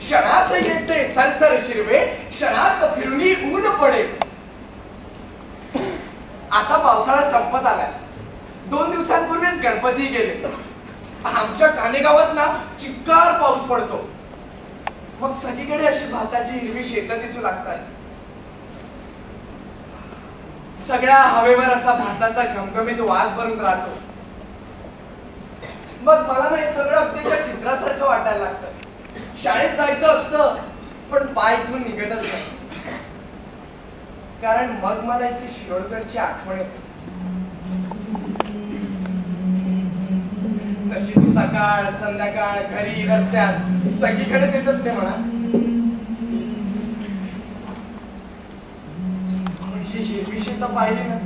क्षणात येते सरसर शिरवे, क्षणात फिरुनी ऊन पडे. आता पावसाळा संपत आलाय. 2 दिवसांपूर्वीच गणपती गेले. आमच्या कानेगावात ना चिक्कार पाऊस पडतो. मग सगळीकडे अशी भाताची हिरवी शेतं दिसू लागतात. सगळ्या हवेवर असा भाताचा घमघमीत वास भरून राहतो. मग मला ना हे सगळं अगदी त्या चित्रासारखं वाटायला लागतं. शाळेत जायचं असतं पण पाय इथून निघतच नाही. कारण मग मला इथे शिरोडकरची आठवण येते. तशी सकाळ संध्याकाळ घरी रस्त्यात सगळीकडेच येत असते म्हणा. ही हिरवी शेतं पाहिली ना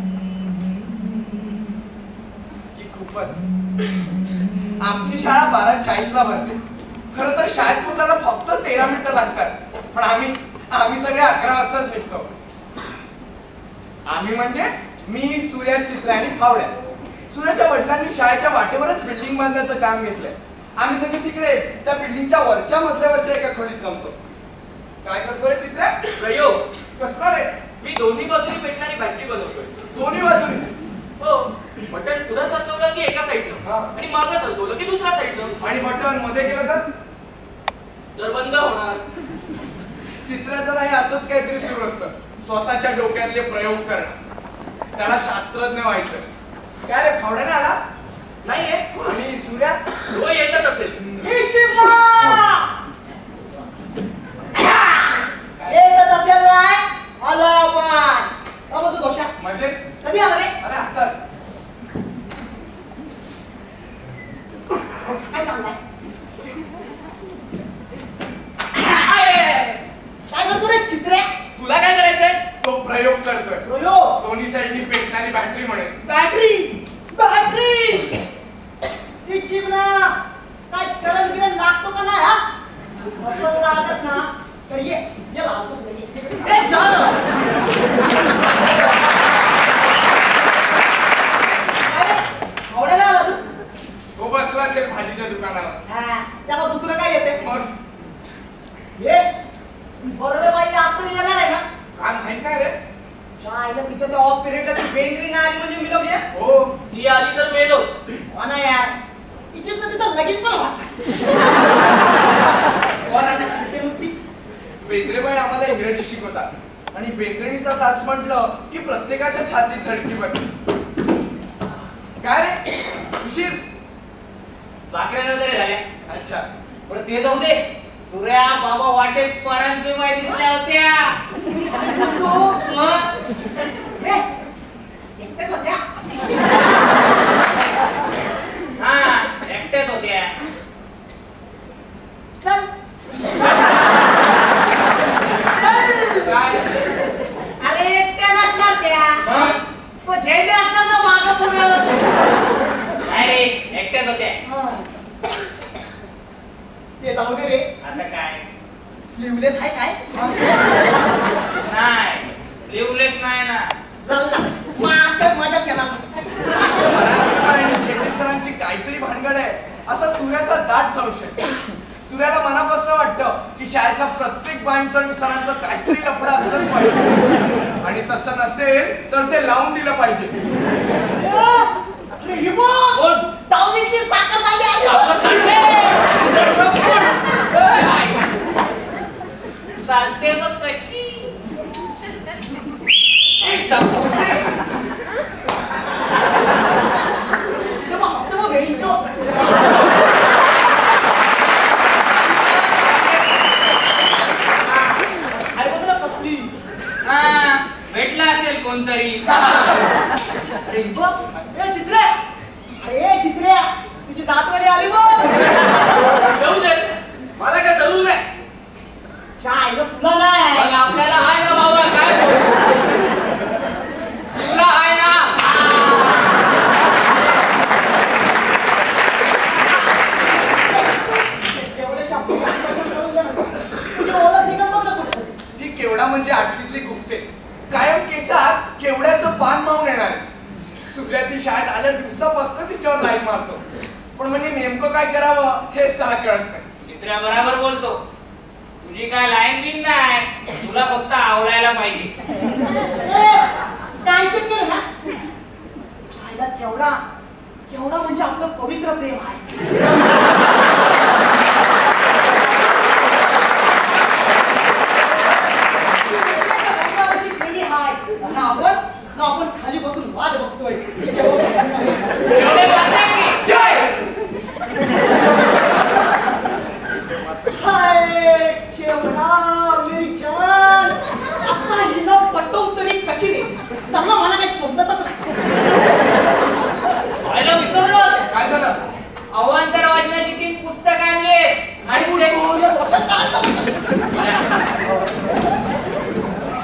की खूपच. आमची शाळा 12:40ला भरते. खरं तर शाळेत पोहोचायला फक्त 13 मिनिटं लागतात. पण आम्ही सगळे 11 वाजताच निघतो. आम्ही म्हणजे मी, सूर्या, चित्रा आणि फावड्या. सूर्याच्या वडिलांनी शाळेच्या वाटेवरच बिल्डिंग बांधण्याचं काम घेतलंय. आम्ही सगळे तिकडे त्या बिल्डिंगच्या वरच्या मजल्यावरच्या एका खोलीत जमतो. काय करतो रे चित्रा? प्रयोग. कसला रे? मी दोन्ही बाजूनी पेटणारी बॅटरी बनवतोय. दोन्ही बाजूने? हो. बटन पुढे सरकवलं की एका साईडनं आणि मागं सरकवलं की दुसऱ्या साईडनं. आणि बटन मध्ये गेलं तर बंद होणार. चित्राचं नाही असंच काहीतरी सुरू असतं. स्वतःच्या डोक्यातले प्रयोग करणं. त्याला शास्त्रज्ञ व्हायचं. काय रे फावड्याने आला? नाही रे. आणि सूर्या? तो येतच असेल. येतच असेल नाही आलो आपण. अब तू दोषा म्हणजे कधी आला रे? अरे आताच. काय चाललंय? काय करतो रे चित्रे? तुला काय करायचंय? तो प्रयोग करतोय. प्रयोग? दोन्ही साईडनी पेटणारी बॅटरी म्हणेल. बॅटरी बॅटरी ही चिमणा काय करंट गिरण लागतो का नाही? हा असं लागत ना तर ये लावतो तुला. ए जा ना. आवडे ना अजून? तो बसला असेल भाजीच्या दुकानावर. त्याला दुसरं काय येते? मग ये बरोबर बाई आता येणार आहे ना? काय माहित काय रे? चायला तिच्या त्या ऑफ पिरियडला ती बेंद्री नाही आली म्हणजे मिळवली आहे. हो ती आली तर मेलोच. हो ना यार. इच्छित तिथं लगीन पण व्हा. वरांना चिंते नुसती. बेंद्रेबाई आम्हाला इंग्रजी शिकवतात आणि बेंद्रेणीचा तास म्हटलं की प्रत्येकाच्या छातीत धडकी भरते. काय रे उशीर? भाकऱ्या वगैरे झाल्या. अच्छा पण ते जाऊ दे. सूर्या बाबा वाटेत परांजपे बाई दिसल्या होत्या. एकटेच होत्या. हा एकट्याच होत्या. चल काय? अरे एकट्या नसणार त्या. मग तो झेंडे असणार ना मागं पुढं. नाही रे एकट्याच होत्या. ते जाऊ दे रे. आता काय? स्लीवलेस आहे काय? नाही स्लीवलेस नाही ना. जल्ला मात्र मजा चला. झेंडे सरांची काहीतरी भानगड आहे असा सूर्याचा दाट संशय. सूर्याला मनापासून वाटतं की शाळेतला प्रत्येक बाईंचं आणि सरांचं काहीतरी लफडं असलंच पाहिजे आणि तसं नसेल तर ते लावून दिलं पाहिजे. अरे ही बघ दावणीतली साखर झाली आली. चालते मग कशी? भेटला असेल कोणतरी. अरे बघ ए चित्रे. अरे चित्र्या तुझी जातवाली आली बघ. जाऊ दे. मला काय जरूर नाही. चाय तुला नाही. मग आपल्याला आहे ना बाबा. काय तुला आहे ना? एवढे शब्द करून जा ना. तुझी ओळख निघत बघ ना कुठे. ही केवढा म्हणजे 8वीतली गुप्ते. कायम केसात केवड्याचं पान मावून येणार. सूर्या ती शाळेत आल्या दिवसापासून तिच्यावर लाईन मारतो. पण म्हणजे नेमकं काय करावं हेच त्याला कळत नाही. चित्र्या बरोबर बोलतो. तुझी काय लाईन बिन नाही, तुला फक्त आवडायला पाहिजे. कायच केलं ना आईला केवढा केवढा म्हणजे आपलं पवित्र प्रेम आहे. आपण खाली बसून वाट बघतोय. एवढे म्हणतात की जय हाय केवढा मेरी जान, आता हिला पटवून तरी कशी रे? चांगलं मला काही समजतच नाही. व्हायला विसरलोच. काय झालं? अवांतर वाचनाची 3 पुस्तकं आणली आणि ते बोलत असं काढलं.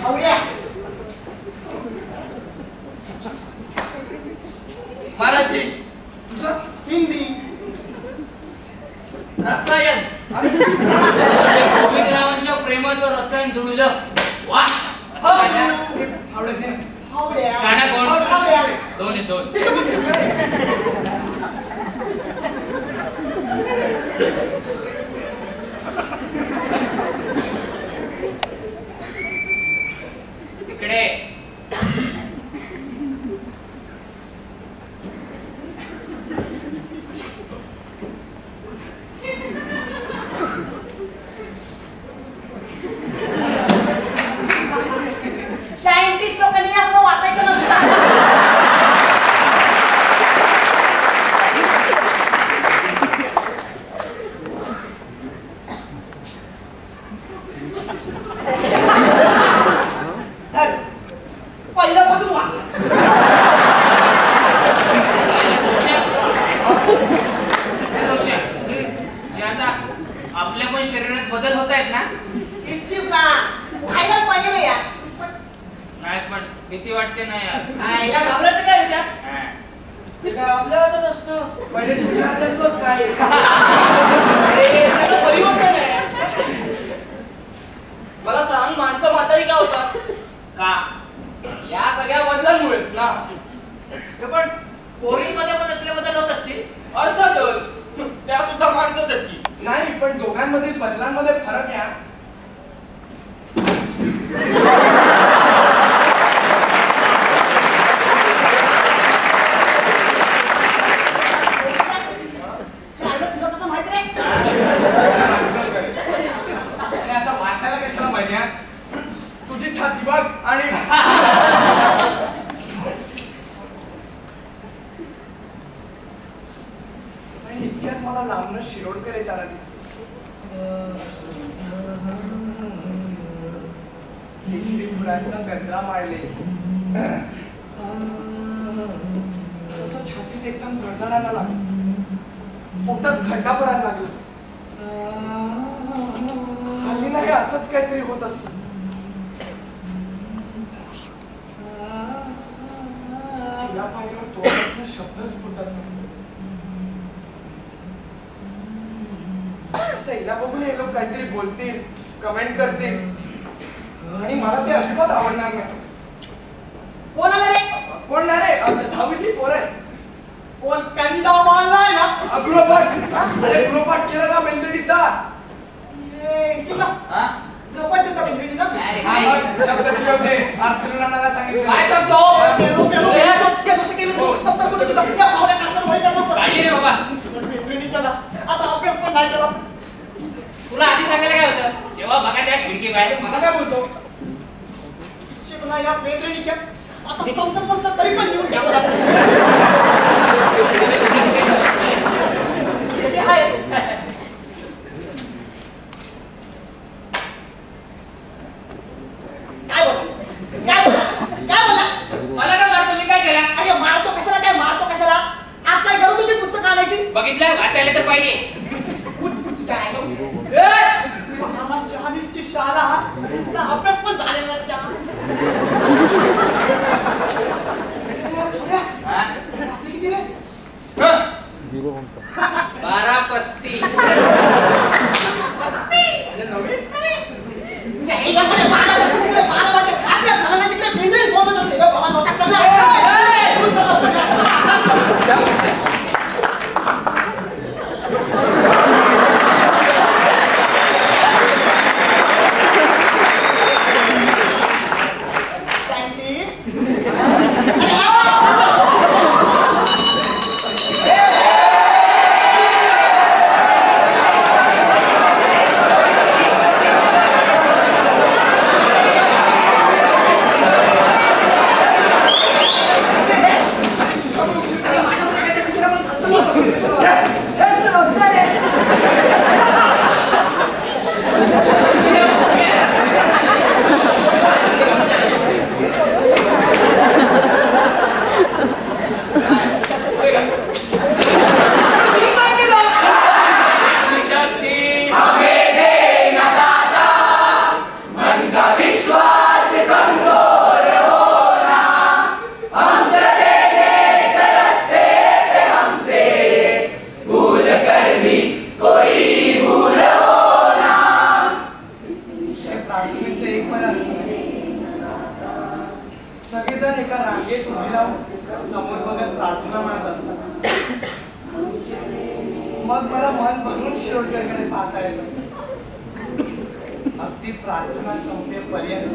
आवड्या मराठी. तुझं? हिंदी रसायन. गोविंदरावांच्या प्रेमाचं रसायन जुळलं. वा असं झालं. आवडत नाही. आवड्या शाणा कोण? आवड्या 2 आहेत 2. इकडे सायंटिस्ट लोकांनी असं वाचायचं नसतं. धर, पहिल्यापासून वाच. आपल्या पण शरीरात बदल होत आहेत ना? इच्छित ना व्हायलाच पाहिजे ना यार. नाही पण भीती वाटते ना यार. आईला घाबरायचं काय रे त्यात? हा. ते काय आपल्या हातात असतं. पहिले तुझ्या हातात बघ काय आहे. अरे, त्याचं परिवर्तन आहे. मला सांग, माणसं म्हातारी का होतात? का? या सगळ्या बदलांमुळेच ना. हे पण पोरींमध्ये पण असले बदल होत असतील. अर्थातच त्या सुद्धा माणसंच आहेत की. नाही पण दोघांमधील बदलांमध्ये फरक आहे. चायला तुला कसं माहित रे? आणि आता वाचायला कशाला पाहिजे हा? तुझी छाती बघ आणि आणि इतक्यात मला लांबनं शिरोडकर येताना दिसले. केशरी फुलांचा गजरा माळले, तसं छातीत एकदम धडधडायला लागलं, पोटात खड्डा पडायला लागला. हल्ली नाही असंच काहीतरी होत असतं. तिला पाहिल्यावर तोंडातनं शब्दच फुटत नाही. आता हिला बघून हे लोक काहीतरी बोलतील, कमेंट करतील आणि मला ते अजिबात आवडणार नाही. कोण आलं रे? कोण नाही रे, 10वीतली पोरं आहे. कोण कंडा मारलाय ना? गृहपाठ. अरे गृहपाठ केला का मेंदडीचा? हा? झोपट देतो बेंद्रीनी ना? अरे हा, काय? शब्द ठेवते, अर्थ लिहिणाऱ्याला सांगितलं. काय सांगतो? पेलो, पेलो, पेलो, या जसं केलं तू, तब तर कुठे तुझा या भावड्या काढणार वय करणार. काढली रे बाबा. बेंद्रीनीच्या जा. आता अभ्यास पण नाही केला. तुला आधी सांगायला काय होतं? जेव्हा बघा त्या खिडकी बाहेर मला काय बोलतो? शिकला या बेंद्रीनीच्या. आता समजत नसलं तरी पण लिहून घ्यावं लागतं. हे आहेच. काय बोला? काय बोला? काय बोला? मला काय मारतो? मी काय केला? अरे मारतो कशाला? काय मारतो कशाला? आज काय गरज होती पुस्तकं आणायची? बघितलं वाचायला तर पाहिजे. तुझ्या आईला. ए! मला 40ची शाळा ना अभ्यास पण झालेला नाही तुझ्या. हा? वाचले किती रे? 12:35. म्हणजे नवीन? तुझ्या आईला म्हणे 12 वाजता तिकडे 12 वाजता अभ्यास झाला नाही तिकडे बेंद्री बोलत असते. बाबा दोषात चालला. रांगेत उभी राहून समोर बघत प्रार्थना म्हणत असतात. मग मला मन भरून शिरोडकरकडे पाहता येतं. अगदी प्रार्थना संपेपर्यंत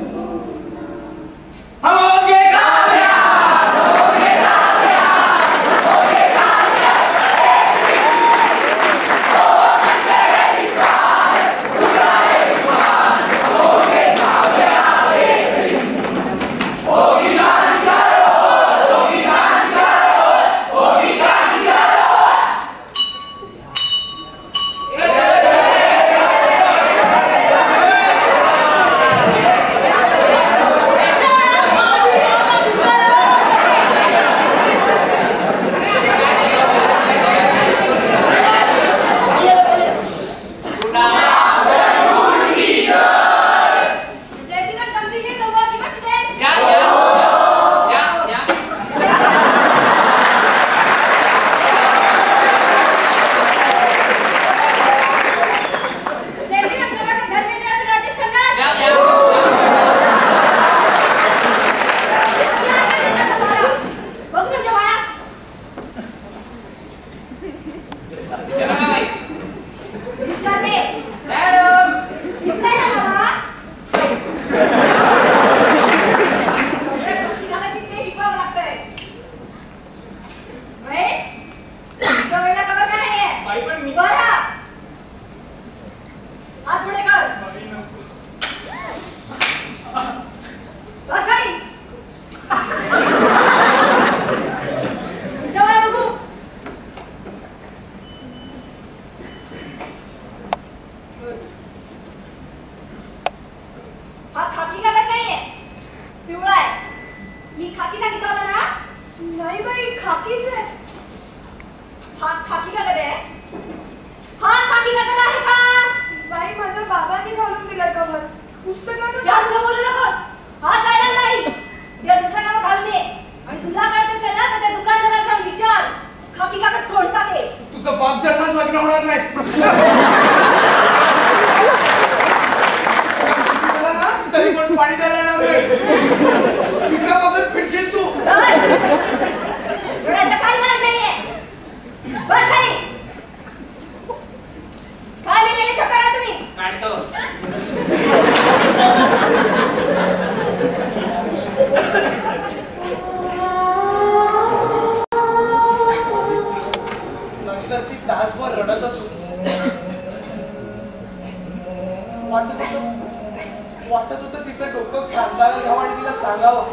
वाटत होतं तिचं डोकं खांदायला घ्यावं आणि तिला सांगावं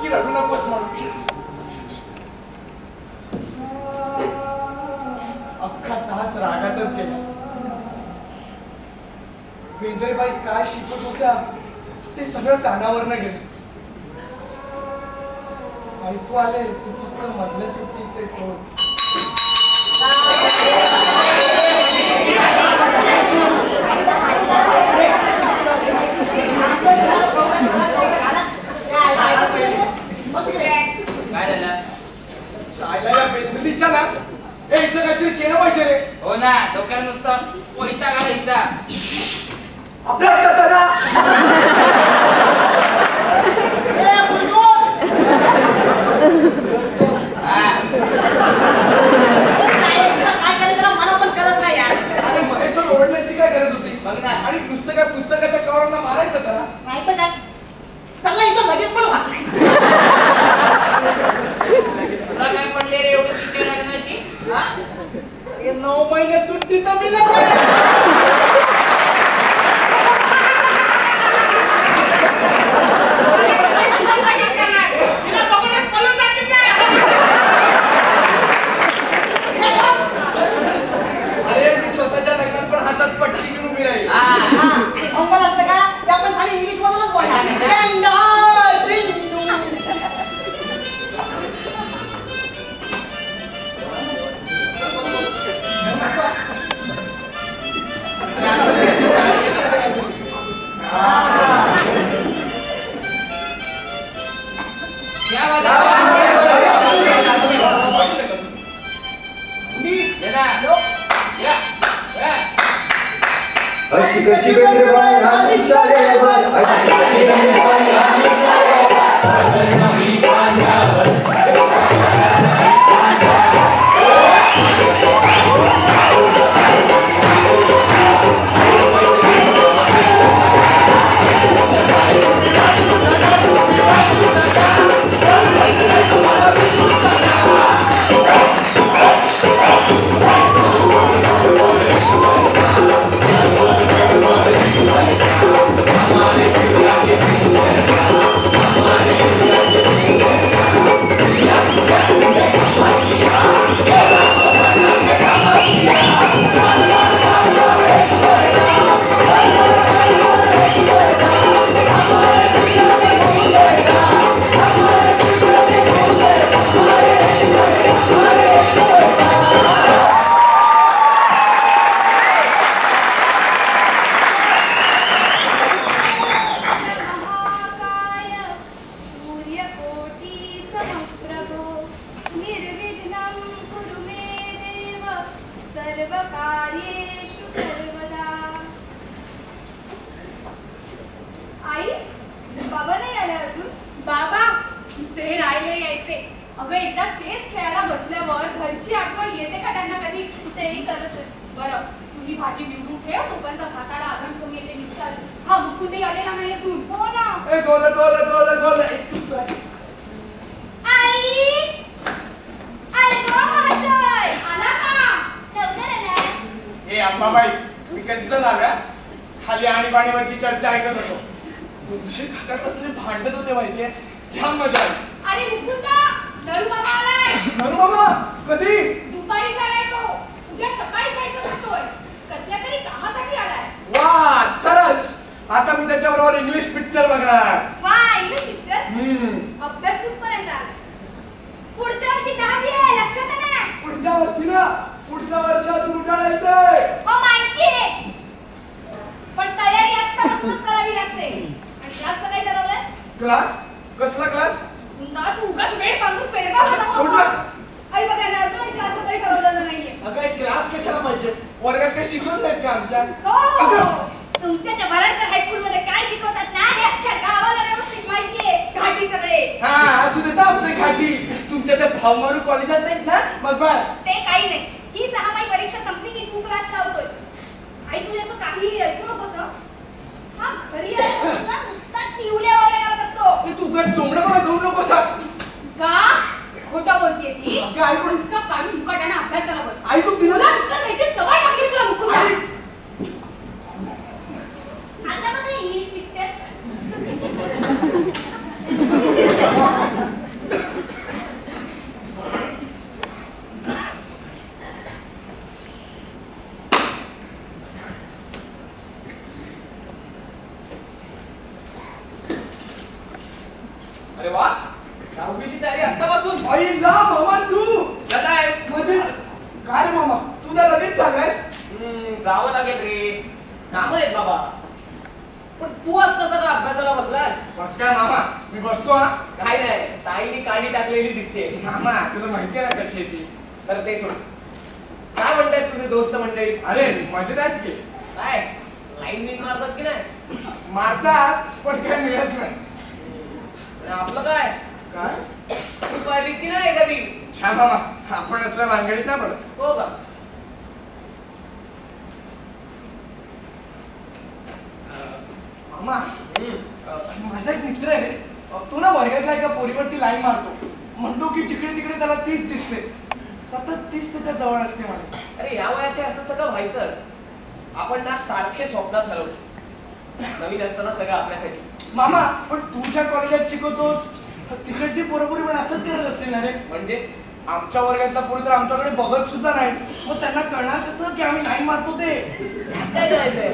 की रडू नकोस म्हणून. अख्खा तास रागातच गेला. वेंद्रेबाई काय शिकत होत्या ते सगळं कानावरनं गेलं. ऐकू आले तू फक्त मधल्या सुट्टीचे टोळ. बेंदलीच्या ना हिचं काहीतरी केलं पाहिजे रे. हो ना, डोक्याला नुसतं पोहिता घालायचा. अभ्यास करताना काय करायचं मला पण कळत नाही यार. आणि महेश्वर ओरडण्याची काय गरज होती बघ ना. आणि नुसतं काय पुस्तकाच्या कवरला मारायचं त्याला. नाही तर काय चालला इथं लगेच पण वाट नाही. तुला काय पडले रे एवढी सुट्टी लग्नाची? 9 महिने सुट्टी तर मी नाही. अरे मी स्वतःच्या लग्नात पण हातात पट्टी घेऊन उभी राहील. आणि अंगाला असतं का ते आपण खाली इंग्लिश मधूनच बोलणार. अशी कशी बेंद्रेबाई आली शाळेवर, अशी कशी बेंद्रेबाई आली शाळेवर. अगं एकदा चेस खेळायला बसल्यावर घरची आठवण येते का त्यांना कधी? तेही करत आहे. बरं तुझी भाजी निवडून ठेव, तोपर्यंत भाताला आधण कमी येते निघाल. हा मुकुंदही आलेला नाही अजून. हो ना. ए गोल आई आले गो महाशय. आला का? लवकर आला. ए अंबाबाई, मी कधीच झाल्या खाली आणीबाणीवरची चर्चा ऐकत होतो. दोनशे काका कसले भांडत होते माहितीये, छान मजा आली. अरे मुकुंदा, नरू मामा आलाय. नरू मामा कधी? दुपारी झालाय तो. उद्या सकाळी जायचं म्हणतोय. कसल्या तरी कामासाठी आलाय. वा सरस. आता मी त्याच्याबरोबर इंग्लिश पिक्चर बघणार. वा इंग्लिश पिक्चर. अभ्यास कुठपर्यंत आला? पुढच्या वर्षी 10वी आहे, लक्षात आहे ना? पुढच्या वर्षी ना, पुढच्या वर्षात उठायचंय. हो माहितीये, पण तयारी आत्तापासूनच करावी लागते. आणि क्लासचं काय ठरवलंस? क्लास? कसला क्लास? ना तू उगाच वेळ बांधून पेडगावला सोडला. आई बघा ना, अजून एक क्लासचं काही ठरवलेलं नाहीये. अगं एक क्लास कशाला पाहिजे? वर्गात काही शिकवत नाहीत का आमच्या? हो, तुमच्या त्या बराडकर हायस्कूल मध्ये काय शिकवतात ना, हे अख्ख्या गावाला व्यवस्थित माहितीये. घाटी सगळे. हा असू देता आमचे खाटी. तुमच्या त्या भावमारू कॉलेजात नाहीत ना, मग बस. ते काही नाही. ही 6 माही परीक्षा संपली की तू क्लास लावतोस. आई तू याचं काहीही ऐकू नकोस हं. हा घरी आल्यापासून ना नुसता टिवल्यावाल्या करत असतो. ए, तू काय चोमडं मला देऊ नको सांग. का? खोटं बोलतेय ती. अगं आई पण नुसतं काढून मुकाट्यानं अभ्यास करायला बस. आई तू तिला तुला नुसतं त्याची सवय लागली तुला मुकुंदा. आई, आता बघा इंग्लिश पिक्चर. अरे वा, दहावीची तयारी आत्तापासून. आई ना मामा तू. कसा आहेस? म्हणजे काय रे मामा, तू तर लगेच चाललायस? जावं लागेल रे, काम आहेत बाबा. पण तू आज कसा का अभ्यासाला बसलास? बस काय मामा, मी बसतो हा. काय नाही, ताईने काडी टाकलेली दिसते. मामा तुला माहिती आहे ना कशी आहे ती. तर ते सोड. काय म्हणतायत तुझे दोस्त मंडळी? अरे मजेत आहेत की. काय लाईन बिन मारतात की नाही? मारतात पण काय मिळत नाही. आणि आपलं काय? काय तू पाहिलीस की नाही एखादी? छान मामा, आपण असल्या भानगडीत ना पडत. हो का? मामा माझा एक मित्र आहे. तो ना वर्गातल्या एका पोरीवरती लाईन मारतो. म्हणतो की जिकडे तिकडे त्याला 30 दिसते. सतत 30 त्याच्या जवळ असते मला. अरे या वयाचे असं सगळं व्हायचंच. आपण ना सारखे स्वप्नात हरवतो. नवीन असताना सगळं आपल्यासाठी. मामा पण तू ज्या कॉलेजात शिकवतोस तिकडची पोरपोरी पण असंच करत असतील ना रे. म्हणजे आमच्या वर्गातला पोरी तर आमच्याकडे बघत सुद्धा नाही. मग त्यांना कळणार कसं की आम्ही लाईन मारतो ते. काय करायचंय?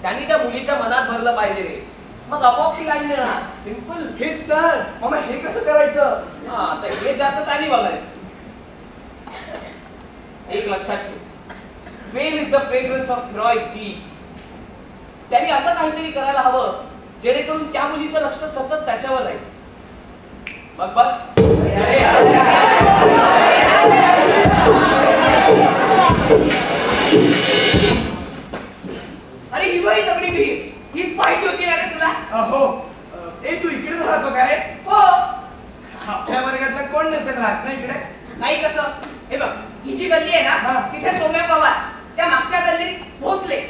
त्यांनी त्या मुलीच्या मनात भरलं पाहिजे, मग आपोआप ती लाईन देणार. सिंपल. हेच तर मामा, हे कसं करायचं? हा तर हे ज्याचं त्यांनी बघायचं. एक लक्षात ठेव, fame is the fragrance of heroic deeds. त्यांनी असं काहीतरी करायला हवं जेणेकरून त्या मुलीचं लक्ष सतत त्याच्यावर राहील. बघ बघ. अरे ही बाई दगडी विहीर हीच पाहिजे होती ना रे तुला? हो. ए तू इकडे राहतो का रे? हो. आपल्या वर्गातला कोण नसेल राहत ना इकडे? नाही कसं? हे बघ, ही जी गल्ली आहे हा. ना, तिथे सोम्या पवार, त्या मागच्या गल्लीत भोसले,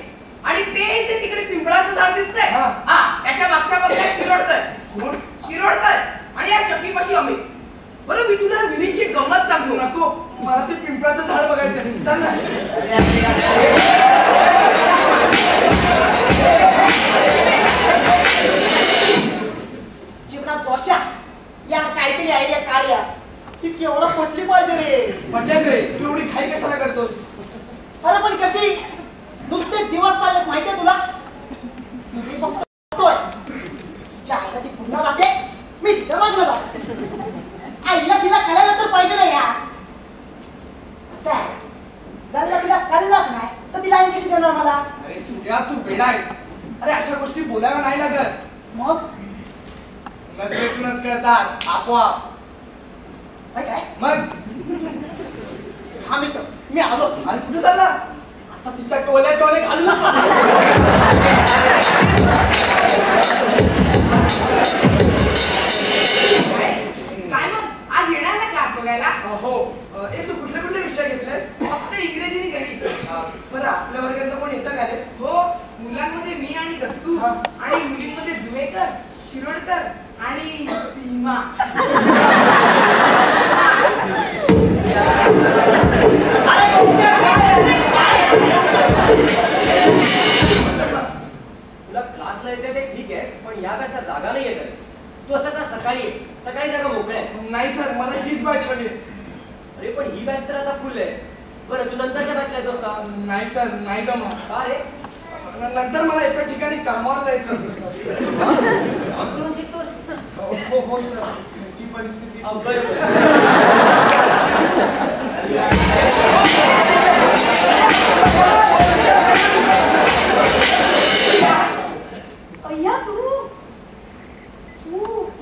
आणि ते जे तिकडे पिंपळाचं झाड दिसतंय, हा. हा त्याच्या मागच्या बंगल्यात शिरोडकर. कोण? शिरोडकर आणि या चक्कीपाशी अमित. बरं मी तुला विहिरीची गंमत सांगतो. नको, मला ते पिंपळाचं झाड बघायचं. चल ना. जीवनात जोशा या काहीतरी आयडिया काढूया. ती केवढं पटली पाहिजे रे. पटेल रे, तू एवढी घाई कशाला करतोस? अरे पण कशी नुसतेच दिवस पाहिलेत माहितीये तुला. मी बघतोय तिच्या आईला ती पुन्हा जाते, मी तिच्या मागला जाते. आईला तिला कळायला तर पाहिजे ना यार. असं आहे, जर तिला कळलंच नाही तर तिला आई कशी देणार मला? अरे सूर्या तू वेडा आहेस. अरे अशा गोष्टी बोलायला नाही लागत. मग नजरेतूनच कळतात आपोआप. काय मग हा मित्र मी आलोच. अरे कुठे चालला? आता तिच्या टोल्या टोले घालू नका. काय हो, मुलांमध्ये मी आणि दत्तू हा. आणि मुलींमध्ये जुवेकर, शिरोडकर आणि सीमा. तुला क्लासला यायचं ते ठीक आहे, पण या बॅचला जागा नाही येत आहे. तू असं का सकाळी ये. सकाळी जागा मोकळ्या आहे. नाही सर, मला हीच बॅच हवी. अरे पण ही बॅच तर आता फुल आहे. बरं तू नंतरच्या बॅचला येतोस का? नाही सर, नाही जमणार. का रे? नंतर मला एका ठिकाणी कामावर जायचं असतं सर. काम करून शिकतोस? हो हो सर, ह्याची परिस्थिती. अय्या तू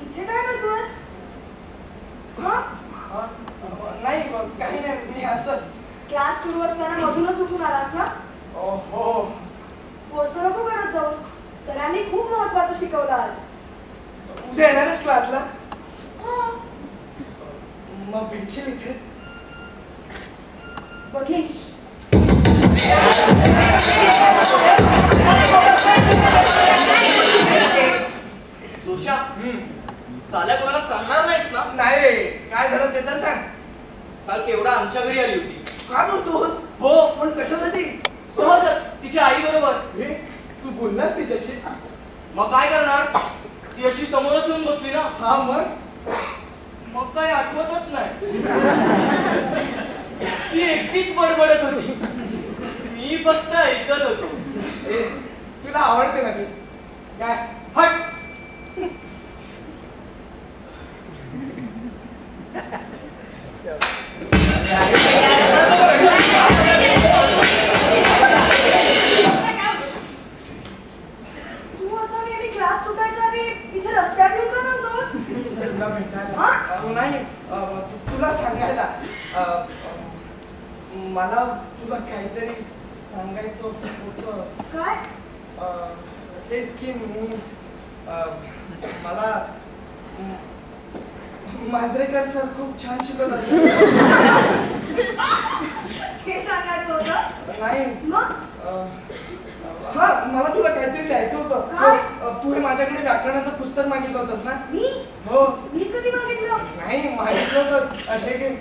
इथे काय करतोस? नाही काही नाही, मी असंच. क्लास सुरू असताना मधूनच उठून आलास ना? हो. तू असं नको करत जाऊस. सरांनी खूप महत्वाचं शिकवलं आज. उद्या येणारच क्लासला? हो. मग भेटशील इथेच? बघीन. जोशा, साल्या कोणाला सांगणार नाहीस ना? नाही रे, काय झालं ते तर सांग. काल केवढा आमच्या घरी आली होती. का बोलतोस? हो, पण कशासाठी? सहजच तिच्या आई बरोबर. हे तू बोललास तिच्याशी? मग काय करणार? ती अशी समोरच येऊन बसली ना. हा मग काय आठवतच नाही. ती एकटीच बडबडत होती. मी फक्त ऐकत होतो. ए, तुला आवडते ना ती? काय? हट. तू असं नेहमी क्लास सुटायच्या आधी इथे रस्त्यात येऊन का थांबतोस? तुला भेटायला? हा? नाही, तुला सांगायला. मला तुला काहीतरी सांगायचं होतं. काय? तेच की मी मला मांजरेकर सर खूप छान शिकवतात. हे सांगायचं होतं? नाही, मग हा मला तुला काहीतरी द्यायचं होतं. काय? तू हे माझ्याकडे व्याकरणाचं पुस्तक मागितलं होतंस ना? मी हो. मी कधी मागितलं? नाही, मागितलं होतंस. हे घे.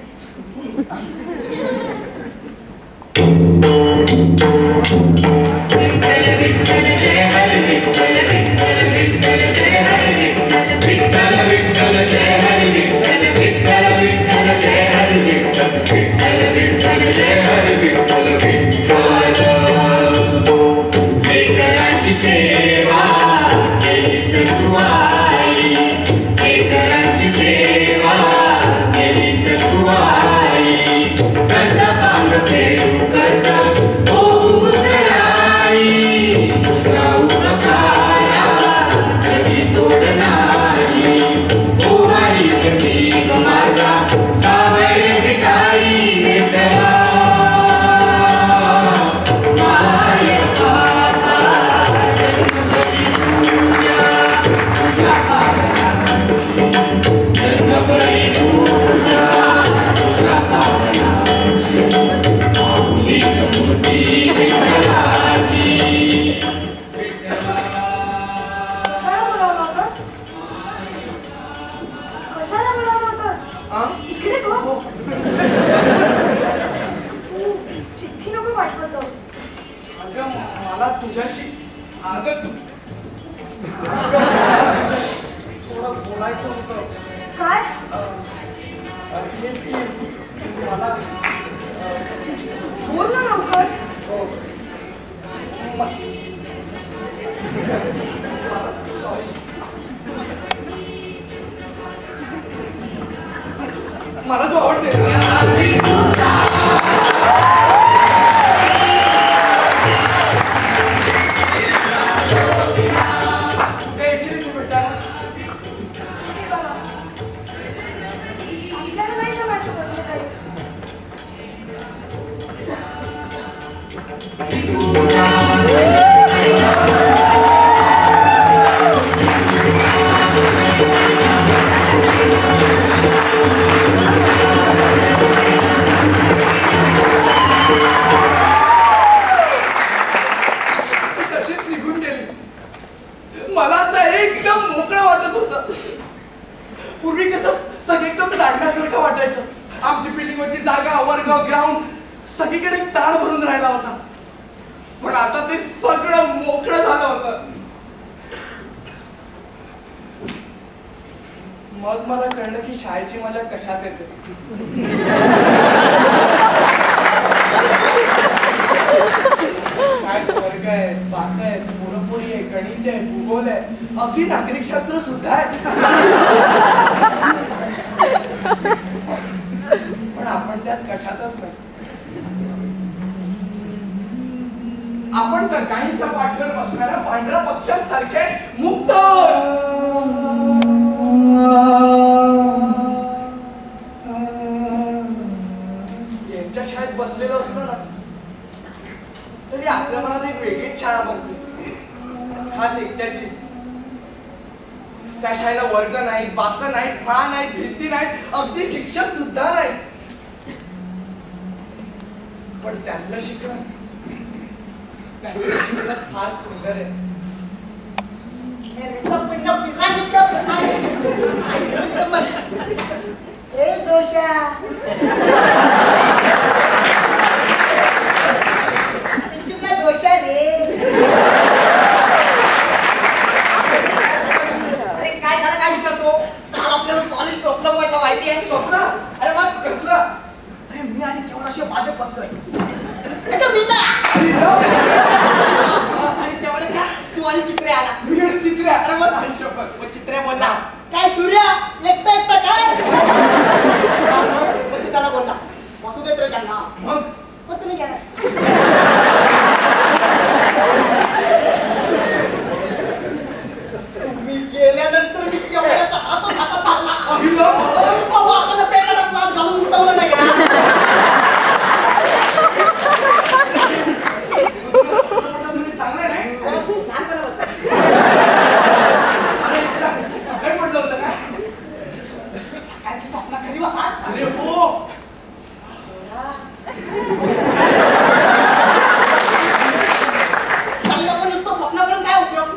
तुझ्याशी थोडं बोलायचं होतं. काय? हेच की मला बोल ना लवकर. सॉरी, मला तू आवडते. आपल्याला नाही जमायचं कसलं काही. मला आता एकदम मोकळं वाटत होतं. पूर्वी कसं सगळं एकदम लाडण्यासारखं वाटायचं. आमची बिल्डिंगवरची जागा, वर्ग, ग्राउंड सगळीकडे एक ताण भरून राहिला होता. पण आता ते सगळं मोकळं झालं होतं. मग मला कळलं की शाळेची मजा कशात येते. शाळेत वर्ग आहेत, बाक आहेत, पुरणपोळी आहे, गणित आहे, भूगोल आहे, अगदी नागरिकशास्त्र सुद्धा आहे. पण आपण त्यात कशातच नाही. आपण तर गायींच्या पाठीवर बसणाऱ्या पांढऱ्या पक्ष्यांसारखे मुक्त यांच्या शाळेत बसलेलं असलं ना तरी आपल्या मनात एक वेगळीच शाळा बनते, खास एकट्याचीच. त्या शाळेला वर्ग नाहीत, बाक नाहीत, फळा नाहीत, भिंती नाहीत, अगदी शिक्षक सुद्धा नाहीत. पण त्यातलं शिक्षण फार सुंदर आहे. जोशा जोशा रे. अरे काय झालं, काय विचारतो? काल आपल्याला सॉलिड स्वप्न पडलं माहिती आहे? स्वप्न? अरे मग कसलं? अरे मी आणि केवढाशे वादक बसलोय. आणि तेवढे का तू आणि चित्रे आला. चित्र्या? अरे मग चित्रे बोलला काय सूर्या एकटा एकटा काय. मग त्याला बोलला बसू देत रे त्यांना. मग तुम्ही काय तुम्ही गेल्यानंतर मी केवढ्याचा हातात आणला. आपल्याला पेटात नाद घालून उठवलं नाही. चांगलं नाही सकाळी पडलं होतं का? सकाळची स्वप्न खरी बघा. अरे हो, चांगलं पण नुसतं स्वप्नापर्यंत काय उपयोग.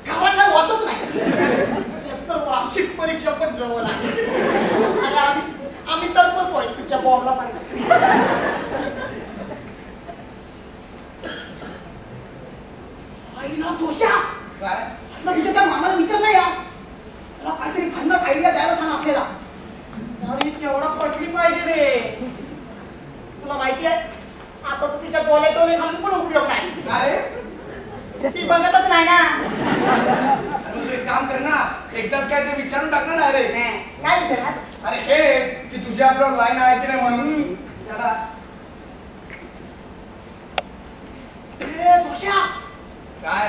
घरात काय होतच नाही. एकतर वार्षिक परीक्षा पण जवळ आहे. आणि आम्ही तर करतोय सुक्या बॉम्बला सांगा. आईला जोशा काय? ना तुझ्या त्या मामाला विचार नाही यार. त्याला काहीतरी भन्नाट आयडिया द्यायला सांग आपल्याला. अरे केवढा पटली पाहिजे रे. तुला माहिती आहे आता तू तिच्या डोळे घालून पण उपयोग नाही. अरे ती बघतच नाही ना. एक काम कर ना, एकदाच काय ते विचारून टाकणार ना. अरे काय विचारणार? अरे हे की तुझ्या आपलं लाईन आहे की नाही म्हणून त्याला. जोशा काय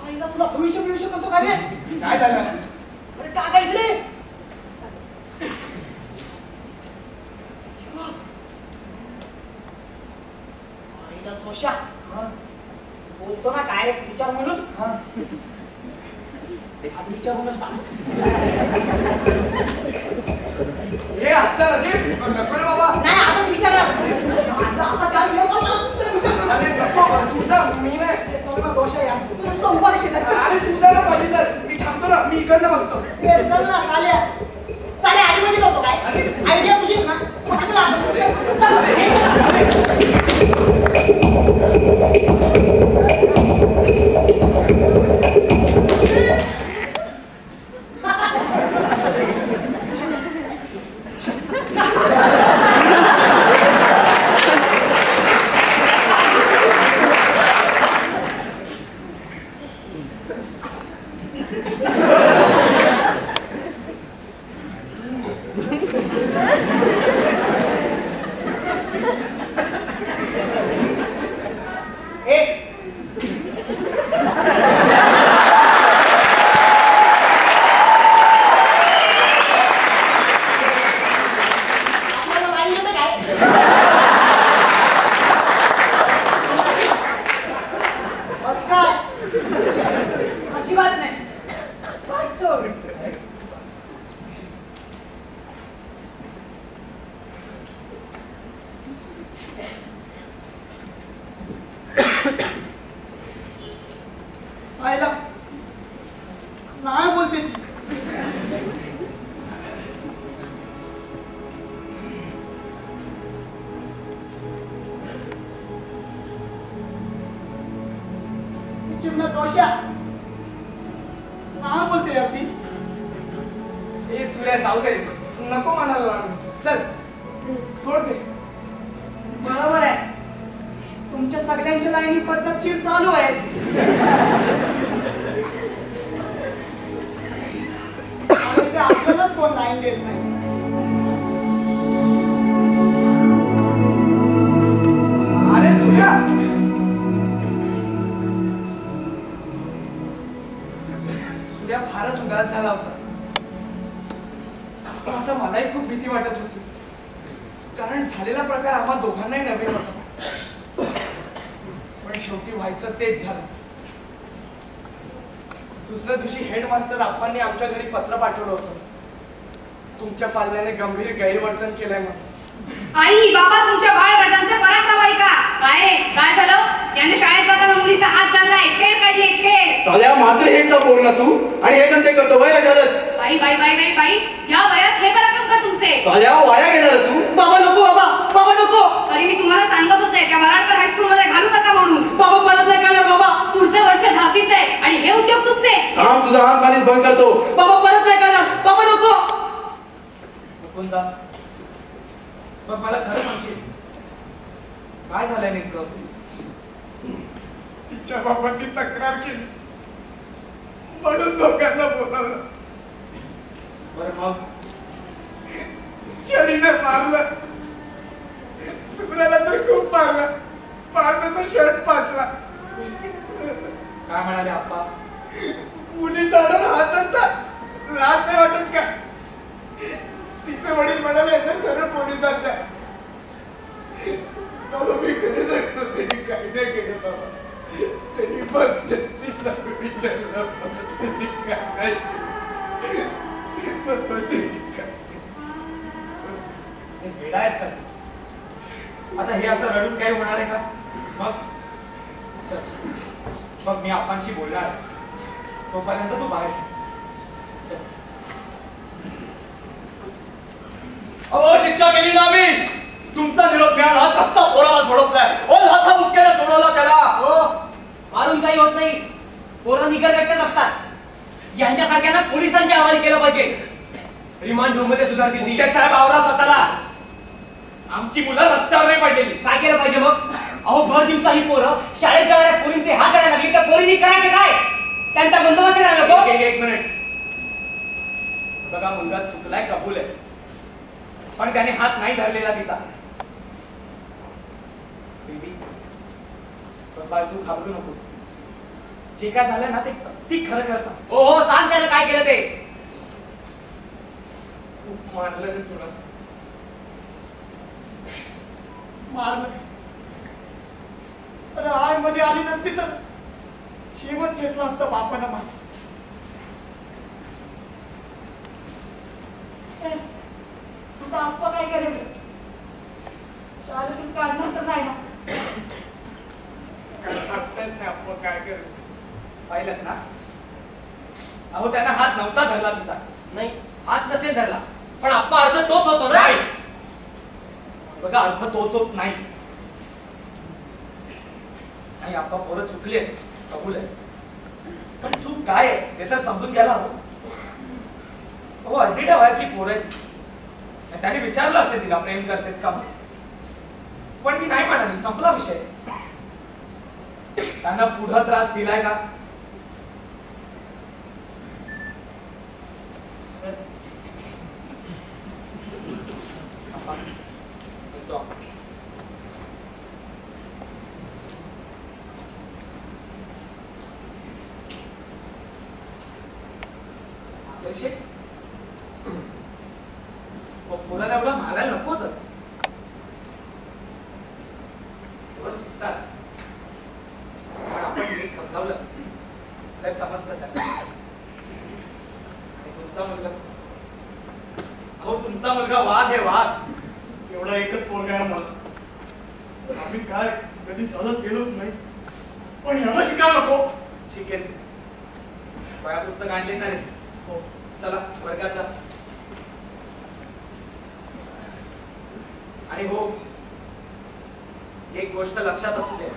आईला तुला भविष्य करतो का रे? काय झालं? अरे टाका इकडे. आईला जोशा बोलतो ना डायरेक्ट विचार म्हणून. आज विचारूनच टाक. हे आत्ता लगेच नको रे बाबा. नाही आताच विचारणार. असा चाल घेऊ का मला? अरे नको, तुझा मी नाही. चल ना जोशा यार, तू नुसतं उभा राहशील. अरे तुझा ना पाहिजे तर मी थांबतो ना, मी इकडनं बघतो. चल ना साल्या. साल्या आईमध्ये नव्हतो काय? आयडिया तुझीच ना. कशाला अजिबात नाही. सोड. आयला चिमणा जोशा ना बोलते अगदी. ए सूर्या जाऊ दे, नको मनाला लागू. चल सोड दे. बरोबर आहे, तुमच्या सगळ्यांच्या लाईनी पद्धतशीर चालू आहेत. आणि ते आपल्यालाच कोण लाईन देत नाही. अरे सूर्या, सूर्या फारच उदास झाला होता. पण आता मलाही खूप भीती वाटत होती, कारण झालेला प्रकार आम्हा दोघांनाही नवीन होता. पण शेवटी व्हायचं तेच झालं. दुसऱ्या दिवशी हेडमास्टर आप्पांनी आमच्या घरी पत्र पाठवलं होतं, तुमच्या पाल्याने गंभीर गैरवर्तन केलंय म्हणून. आई बाबा तुमच्या बाळगटांचे पराक्रम आहे का? काय रे काय झालं? याने शाळेत जाताना मुलीचा हात धरलाय, छेड काढली, छेड. चाल्या मात्र हेडचा बोल ना तू, आणि हे धंदे करतो वय अजादत. बाई बाई बाई बाई बाई, या वयात हे पराक्रम का तुमचे? चाल्या वाया घेणार तू. बाबा नको, बाबा नको. तरी मी तुम्हाला सांगत होते त्या वराडकर हायस्कूल मध्ये घालू नका म्हणून. बाबा परत नाही करणार. बाबा पुढचं वर्ष 10वीच आहे आणि हे उद्योग तुमचे. थांब, तुझा हात खालीच बंद करतो. बाबा परत नाही करणार. बाबा नको. मुकुंदा, मग मला खरं सांगशील काय झालंय नेमकं? तिच्या बाबांनी तक्रार केली म्हणून दोघांना बोलावलं. बरं मग? छडीने मारलं. सुब्राला तर खूप मारलं, पाण्याचा शर्ट फाटला. काय म्हणाले आप्पा? मुलीचा हात होता, लाज नाही वाटत का? तिचे वडील म्हणाले ना सर्व पोलिसात द्या. बाबा मी खरं सांगतो, त्यांनी काही नाही केलं बाबा. त्यांनी फक्त तिला विचारलं, त्यांनी काय नाही बाबा, त्यांनी काय. वेडा आहेस का? आता हे असं रडून काही होणार आहे का? मग चल, मग मी आप्पांशी बोलणार आहे. तोपर्यंत तू बाहेर चल. अहो शिक्षा केली ना मी. तुमचा निरोप मिळाला कसा पोराला सोडवलाय. ओ हाता मुक्याला सोडवला त्याला. हो, मारून काही होत नाही. पोरं निगरगट्टच असतात. यांच्यासारख्यांना पोलिसांच्या हवाली केलं पाहिजे. रिमांड रूम मध्ये सुधारतील. मुख्य साहेब आवरा स्वतःला. आमची मुलं रस्त्यावर नाही पडलेली. काय केलं पाहिजे मग? अहो भर दिवसा ही पोरं शाळेत जाणाऱ्या पोरींचे हात धरायला लागली तर पोरींनी करायचे काय? त्यांचा बंदोबस्त करायला नको? एक मिनिट बघा, मुलगा चुकलाय, कबूल आहे, पण त्याने हात नाही धरलेला तिचा. बेबी, बाबा तू घाबरू नकोस. जे काय झालं ना ते अगदी खरं खरं सांग. हो हो, सांग त्याला काय केलं ते. खूप मारलं रे तुला. मारलं. अरे आड मध्ये आली नसती तर शेवच घेतलं असतं बापानं माझं. आता आप्पा काय करेल? शाळेतून काढणार तर नाही ना. काय सांगतायत नाही आपण काय करेल. पाहिलं ना? अहो त्यांना हात नव्हता धरला तिचा. नाही, हात नसेल धरला, पण आप्पा अर्थ तोच होतो ना. नाही. बघा, अर्थ तोच होत नाही. नाही, आप्पा पोरं चुकले, कबूल आहे, पण चूक काय आहे ते तर समजून घ्यायला हवं. अहो अडीड्या वयातली पोरं आहेत. त्याने विचारलं असेल तिला प्रेम करतेस का, पण ती नाही म्हणाली. संपला विषय. त्यांना पुढं त्रास दिलाय का? मुलाला एवढं मारायला नको होतं. चुकतात, पण आपण नीट समजावलं तर समजतं त्यांना. तुमचा मुलगा, अहो तुमचा मुलगा वाघ आहे, वाघ. एवढा एकच पोरगा आहे मला. आम्ही काय कधी शाळेत गेलोच नाही, पण याला शिकायला नको. शिकेल. वया पुस्तक आणले ना रे? हो. चला वर्गात जा. आणि हो, एक गोष्ट लक्षात असू दे,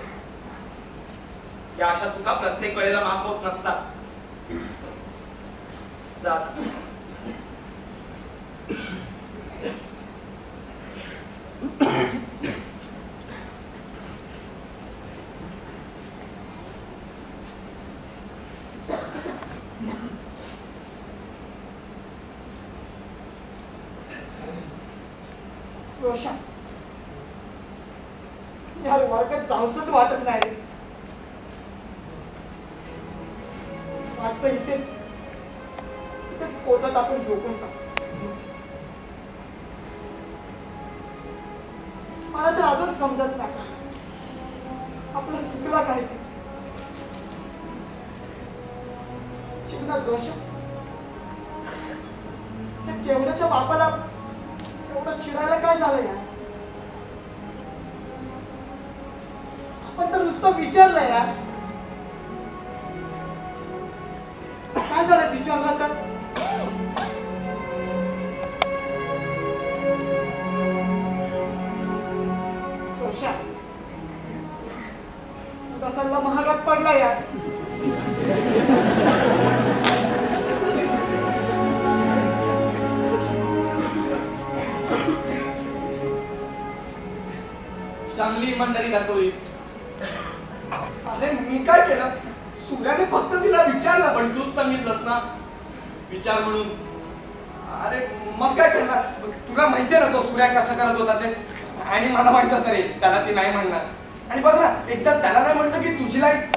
या अशा चुका प्रत्येक वेळेला माफ होत नसतात. जा. रोशा, या वर्गात जाऊसच वाटत नाही. वाटतं इथेच पोचा टाकून झोपून जा. मला तर अजून समजत नाही आपला चुकला काय ते. चिमणा जोशा, त्या केवढ्याच्या बापाला एवढं चिडायला काय झालं यार? आपण तर नुसतं विचारलं यार. काय झालं विचारलं तर? जोशा, तुझा सल्ला महागात पडला यार. चांगली इमानदारी दाखवलीस. अरे मी काय केलं? सूर्याने फक्त तिला विचारलं. पण तूच सांगितलंस ना विचार म्हणून. अरे मग काय करणार? तुला माहितीये ना तो सूर्या कसं करत होता ते. आणि मला माहित होतं रे त्याला ती नाही म्हणणार. आणि बघ ना, एकदा त्याला नाही म्हणलं की तुझी लाईफ.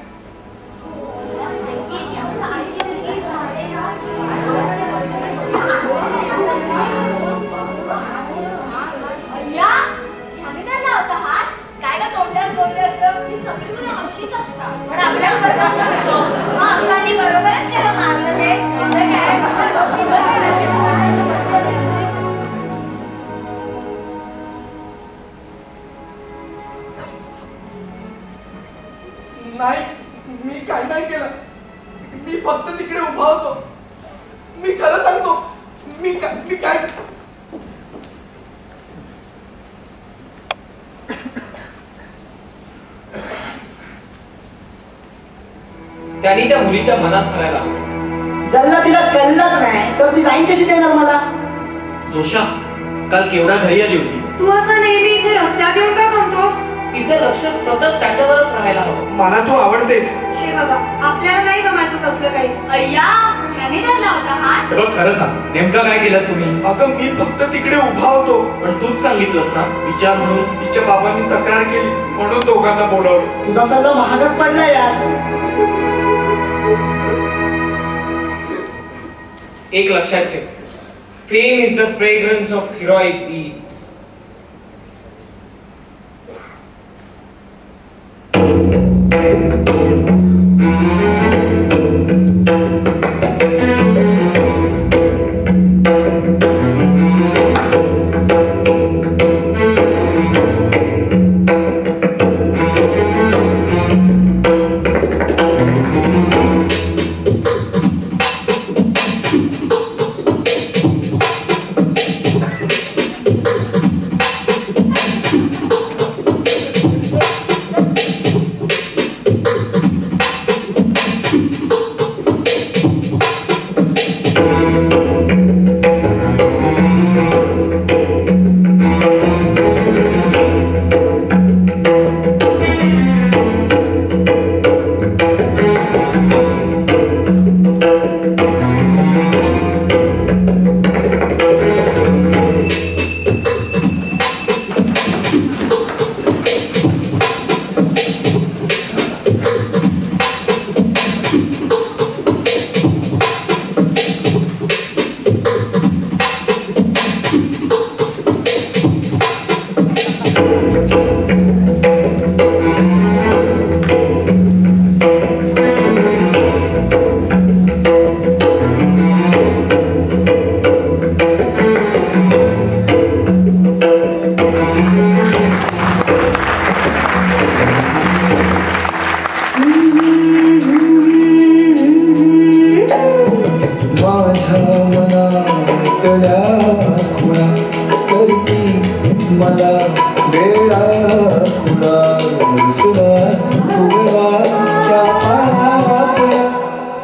काय का तोंडात बोलले असतं की सगळी मुलं अशीच असतात. पण आपल्या वर्गात नसतो. मग अंकांनी बरोबरच केलं मारलं ते. नाही, मी काही नाही केलं. मी फक्त तिकडे उभा होतो. मी खरं सांगतो, मी काय त्यांनी त्या मुलीच्या मनात भरायला. जल्ला तिला कळलंच नाही तर ती लाईन कशी देणार मला? जोशा काल केवढा घरी आली होती. तू असं नेहमी इथे रस्त्यात येऊन का थांबतोस? तिचं लक्ष सतत त्याच्यावरच राहायला हवं. मला तू आवडतेस. छे बाबा, आपल्याला नाही जमायचं तसलं काही. अय्या, ह्याने धरला होता हात. हे बघ खरं सांग, नेमकं काय केलं तुम्ही? अगं मी फक्त तिकडे उभा होतो. पण तूच सांगितलंस ना विचार म्हणून. तिच्या बाबांनी तक्रार केली म्हणून दोघांना बोलावलं. तुझा सल्ला महागात पडला यार. एक लक्षात ठेव, fame is the fragrance of heroic deeds.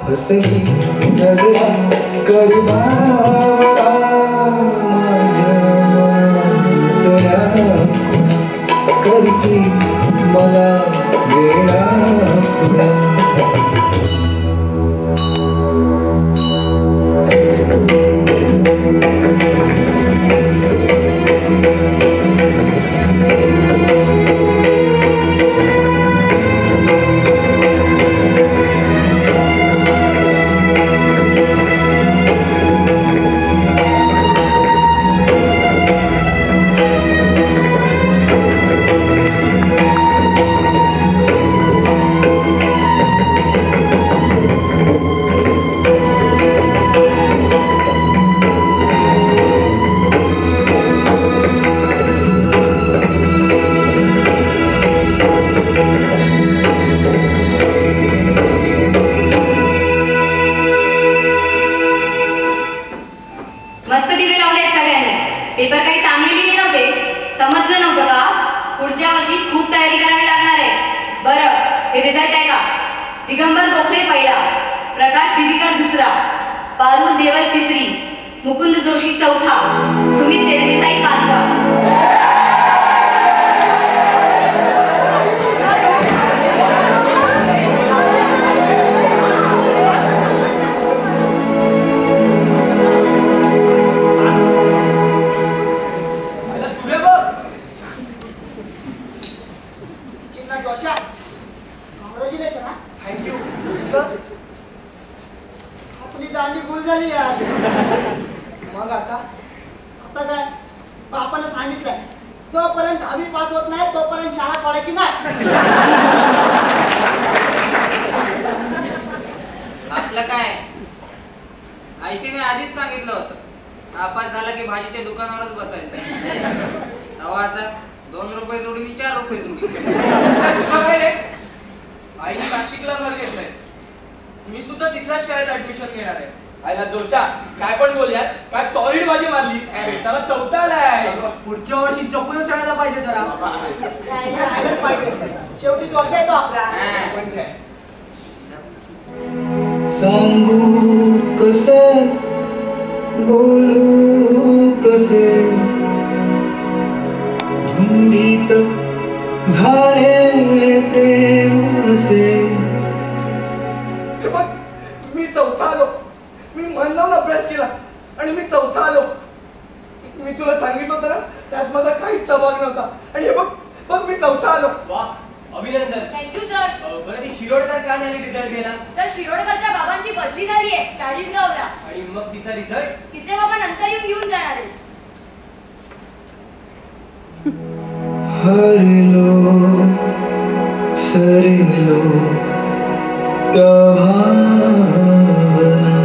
हसली नजरा करी बावळा माझ्या मनातल्या करती मला वेळा मस्त दिवे लावलेत सगळ्यांनी. पेपर काही चांगले लिहिले नव्हते, समजलं नव्हतं का? पुढच्या वर्षी खूप तयारी करावी लागणार आहे. बरं, हे रिझल्ट आहे का? दिगंबर गोखले पहिला, प्रकाश बिबीकर दुसरा, पारुल देवल तिसरी, मुकुंद जोशी चौथा, सुमित देसाई पाचवा. थँक्यू. आपली दांडी गुल झाली यार. मग आता काय बापानं सांगितलंय, जोपर्यंत 10वी पास होत नाही तोपर्यंत शाळा सोडायची नाही. आपलं काय, आयशीने आधीच सांगितलं होतं, नापास झाला की भाजीच्या दुकानावरच बसायचं. तेव्हा आता 2 रुपये जोडीने 4 रुपये जोडी. आईने नाशिकला घर घेतलंय. मी सुद्धा तिथल्याच शाळेत ऍडमिशन घेणार आहे. आईला जोशा काय पण बोलूयात, काय सॉलिड बाजी मारली. त्याला 4था आलाय. पुढच्या वर्षी जपूनच राहायला पाहिजे जरा. राहायलाच पाहिजे. शेवटी जोश आहे तो आपला. सांगू कसे बोलू कसे धुंदीत झाले प्रेम असे. हे बघ, मी 4था आलो. मी मन लावून अभ्यास केला आणि मी 4था आलो. मी तुला सांगितलं होतं ना, त्यात माझा काहीच सहभाग नव्हता. आणि हे बघ बघ, मी 4था आलो. वा, अभिनंदन. Thank you sir. बरं, ती शिरोडकर का नाही रिझल्ट गेला? सर, शिरोडकरच्या बाबांची बदली झाली आहे चाळीसगावला. आणि मग तिचा रिझल्ट? तिचे बाबा नंतर येऊन घेऊन जाणार आहेत. हरलो सरलो त्या भावना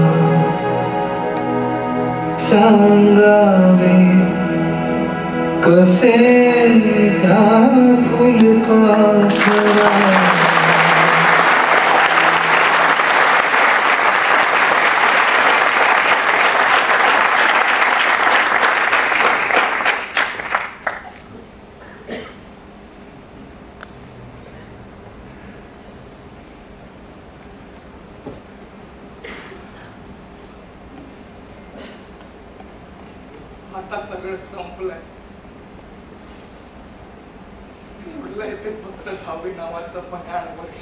सांगावे कसे त्या फुलपाखरा. आता सगळं संपलंय. उरलंय ते फक्त 10वी नावाचं भयान वर्ष.